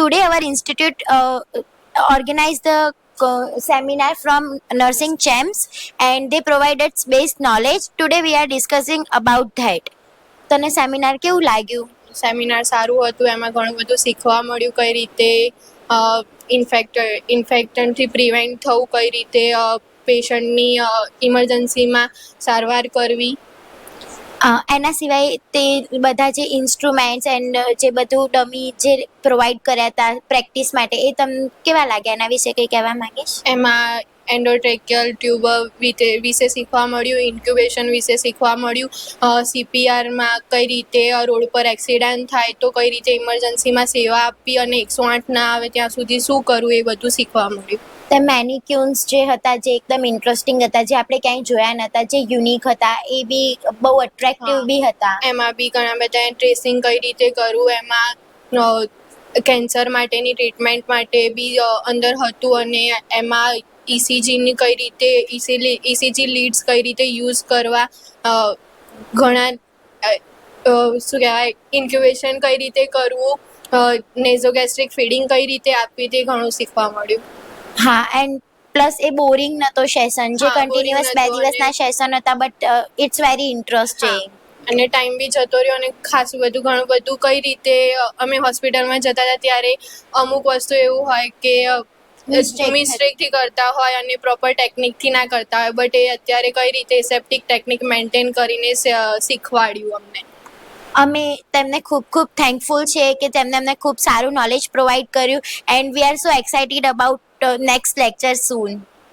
today our institute organized the seminar from nursing champs, and they provided basic knowledge. Today we are discussing about that. તને seminar કેવું લાગ્યું? Seminar સારું હતું. એમાં ઘણું બધું શીખવા મળ્યું, કઈ રીતે ઇન્ફેક્શનથી પ્રિવેન્ટ થવું, કઈ રીતે પેશન્ટની ઇમરજન્સીમાં સારવાર કરવી. એના સિવાય તે બધા જે ઇન્સ્ટ્રુમેન્ટ્સ એન્ડ જે બધું ડમી જે પ્રોવાઈડ કર્યા હતા પ્રેક્ટિસ માટે, એ તમને કેવા લાગ્યા? એના વિશે કંઈ કહેવા માંગીશ? એમાં એન્ડોટ્રેકિયલ ટ્યુબ વિશે શીખવા મળ્યું, ઇન્ક્યુબેશન વિશે શીખવા મળ્યું, CPRમાં કઈ રીતે રોડ પર એક્સિડન્ટ થાય તો કઈ રીતે ઇમરજન્સીમાં સેવા આપવી અને 108 ના આવે ત્યાં સુધી શું કરવું, એ બધું શીખવા મળ્યું. તે મેનિક્યુન્સ જે હતા જે એકદમ ઇન્ટરેસ્ટિંગ હતા, જે આપણે ક્યાંય જોયા નહોતા, જે યુનિક હતા, એ બી બહુ અટ્રેક્ટિવ બી હતા. એમાં બી ઘણા બધા ટ્રેસિંગ કઈ રીતે કરવું, એમાં કેન્સર માટેની ટ્રીટમેન્ટ માટે બી અંદર હતું, અને એમાં ECGની કઈ રીતે ECG લીડ્સ કઈ રીતે યુઝ કરવા, ઘણા શું કહેવાય ઇન્ક્યુબેશન કઈ રીતે કરવું, નેઝોગેસ્ટ્રિક ફીડિંગ કઈ રીતે આપવી, તે ઘણું શીખવા મળ્યું. હા, એન્ડ પ્લસ એ બોરિંગ નતો સેશન, જે કન્ટિન્યુઅસ 2 દિવસના સેશન હતા, બટ ઇટ્સ વેરી ઇન્ટરેસ્ટિંગ. અને ટાઈમ બી જતો રહ્યો, અને ખાસું બધું ઘણું બધું કઈ રીતે અમે હોસ્પિટલમાં જતા હતા ત્યારે અમુક વસ્તુ એવું હોય કે મિસ્ટેકથી કરતા હોય અને પ્રોપર ટેકનિકથી ના કરતા હોય, બટ એ અત્યારે કઈ રીતે સેપ્ટિક ટેકનિક મેન્ટેન કરીને શીખવાડ્યું અમને. અમે તેમને ખૂબ ખૂબ થેન્કફુલ છે કે તેમને અમને ખૂબ સારું નોલેજ પ્રોવાઈડ કર્યું, and we are so excited about next lecture soon.